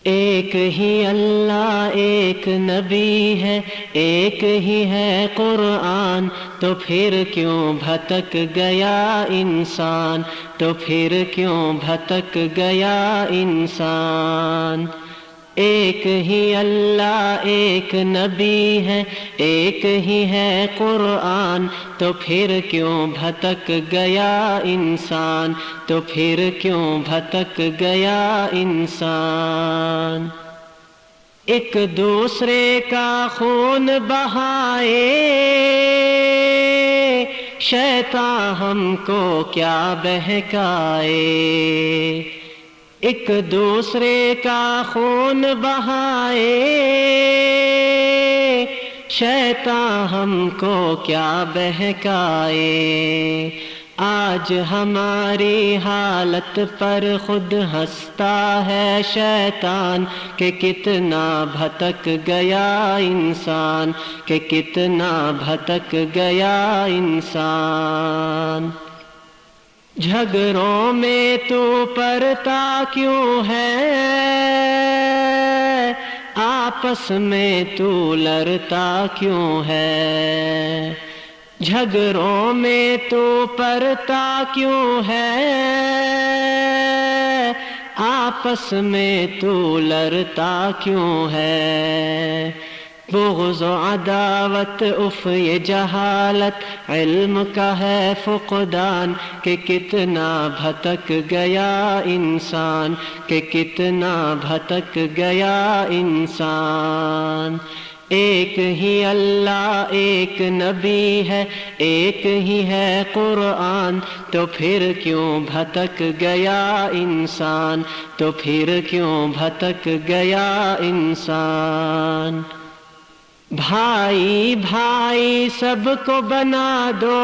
ایک ہی اللہ ایک نبی ہے، ایک ہی ہے قرآن، تو پھر کیوں بھٹک گیا انسان، تو پھر کیوں بھٹک گیا انسان۔ ایک ہی اللہ ایک نبی ہے، ایک ہی ہے قرآن، تو پھر کیوں بھٹک گیا انسان، تو پھر کیوں بھٹک گیا انسان۔ ایک دوسرے کا خون بہائے شیطان ہم کو کیا بہکائے، ایک دوسرے کا خون بہائے شیطان ہم کو کیا بہکائے۔ آج ہماری حالت پر خود ہنستا ہے شیطان کہ کتنا بھٹک گیا انسان، کہ کتنا بھٹک گیا انسان۔ جھگڑوں میں تو پڑتا کیوں ہے، آپس میں تو لڑتا کیوں ہے، جھگڑوں میں تو پڑتا کیوں ہے، آپس میں تو لڑتا کیوں ہے۔ بغض و عداوت اف یہ جہالت علم کا ہے فقدان، کہ کتنا بھٹک گیا انسان، کہ کتنا بھٹک گیا انسان۔ ایک ہی اللہ ایک نبی ہے، ایک ہی ہے قرآن، تو پھر کیوں بھٹک گیا انسان، تو پھر کیوں بھٹک گیا انسان۔ بھائی بھائی سب کو بنا دو،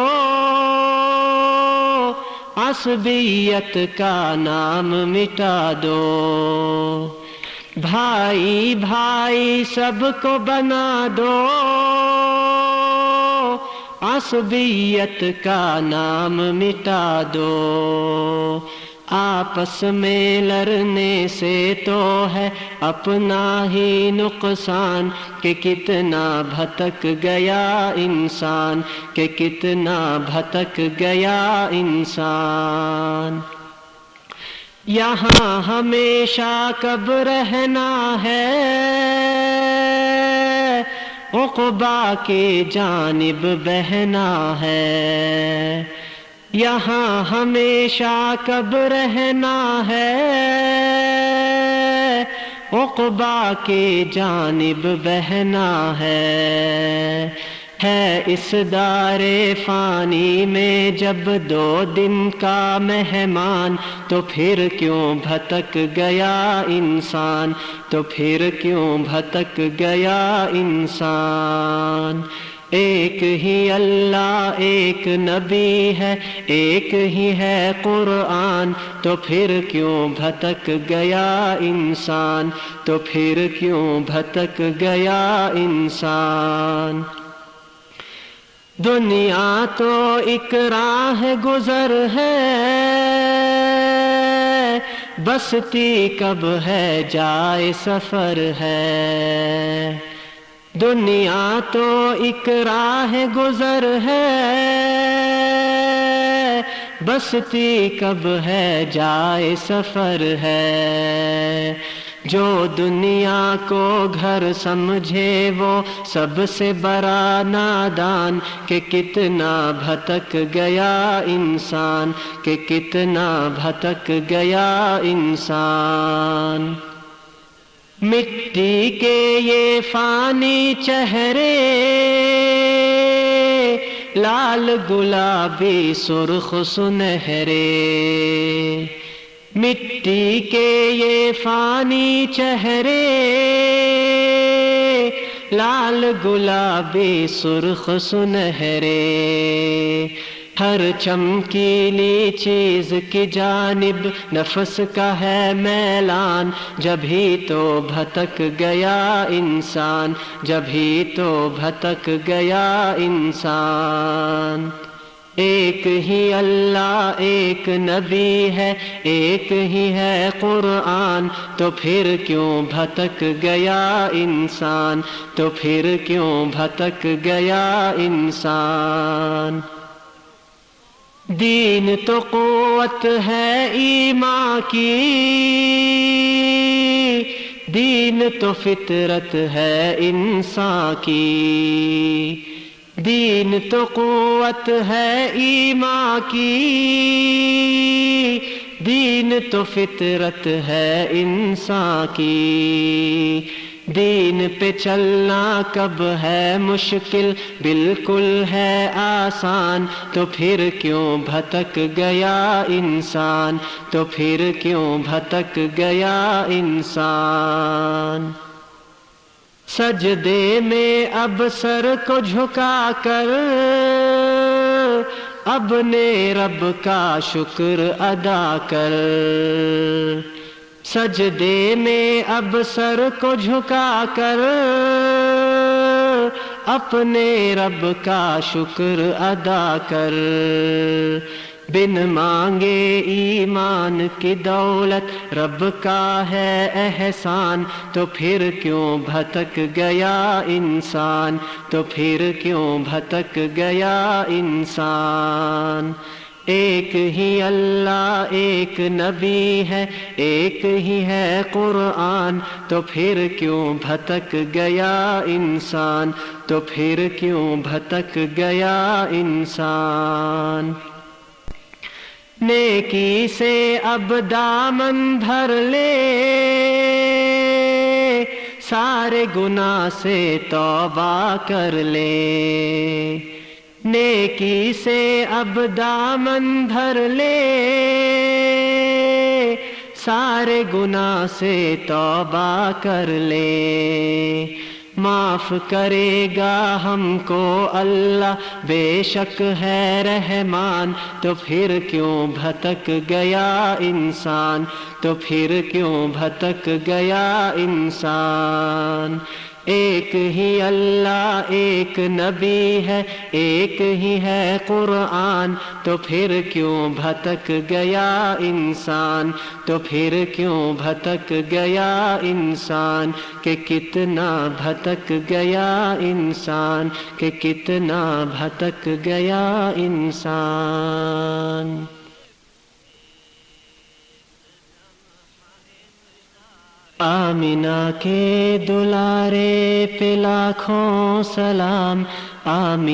عصبیت کا نام مٹا دو، بھائی بھائی سب کو بنا دو، عصبیت کا نام مٹا دو۔ آپس میں لڑنے سے تو ہے اپنا ہی نقصان، کہ کتنا بھٹک گیا انسان، کہ کتنا بھٹک گیا انسان۔ یہاں ہمیشہ کب رہنا ہے، عقبیٰ کی جانب بہنا ہے، یہاں ہمیشہ کب رہنا ہے، عقبیٰ کی جانب بہنا ہے۔ اس دار فانی میں جب 2 دن کا مہمان، تو پھر کیوں بھٹک گیا انسان، تو پھر کیوں بھٹک گیا انسان۔ ایک ہی اللہ ایک نبی ہے، ایک ہی ہے قرآن، تو پھر کیوں بھٹک گیا انسان، تو پھر کیوں بھٹک گیا انسان۔ دنیا تو ایک راہ گزر ہے، بستی کب ہے جائے سفر ہے، دنیا تو ایک راہ گزر ہے، بستی کب ہے جائے سفر ہے۔ جو دنیا کو گھر سمجھے وہ سب سے بڑا نادان، کہ کتنا بھٹک گیا انسان، کہ کتنا بھٹک گیا انسان۔ مٹی کے یہ فانی چہرے لال گلابی سرخ سنہرے، مٹی کے یہ فانی چہرے لال گلابی سرخ سنہرے، ہر چمکیلی چیز کی جانب نفس کا ہے میلان، جبھی تو بھٹک گیا انسان، جبھی تو بھٹک گیا انسان۔ ایک ہی اللہ ایک نبی ہے، ایک ہی ہے قرآن، تو پھر کیوں بھٹک گیا انسان، تو پھر کیوں بھٹک گیا انسان۔ دین تو قوت ہے ایمان کی، دین تو فطرت ہے انسان کی، دین تو قوت ہے ایمان کی، دین تو فطرت ہے انسان کی۔ دین پہ چلنا کب ہے مشکل، بالکل ہے آسان، تو پھر کیوں بھٹک گیا انسان، تو پھر کیوں بھٹک گیا انسان۔ سجدے میں اب سر کو جھکا کر اپنے رب کا شکر ادا کر، سجدے میں اب سر کو جھکا کر اپنے رب کا شکر ادا کر۔ بن مانگے ایمان کی دولت رب کا ہے احسان، تو پھر کیوں بھٹک گیا انسان، تو پھر کیوں بھٹک گیا انسان۔ ایک ہی اللہ ایک نبی ہے، ایک ہی ہے قرآن، تو پھر کیوں بھٹک گیا انسان، تو پھر کیوں بھٹک گیا انسان۔ نیکی سے اب دامن بھر لے، سارے گناہ سے توبہ کر لے، نیکی سے اب دامن بھر لے، سارے گناہ سے توبہ کر لے۔ معاف کرے گا ہم کو اللہ بے شک ہے رحمان، تو پھر کیوں بھٹک گیا انسان، تو پھر کیوں بھٹک گیا انسان۔ ایک ہی اللہ ایک نبی ہے، ایک ہی ہے قرآن، تو پھر کیوں بھٹک گیا انسان، تو پھر کیوں بھٹک گیا انسان، کہ کتنا بھٹک گیا انسان، کہ کتنا بھٹک گیا انسان۔ آمینہ کے دلارے پہ لاکھوں سلام، آمین۔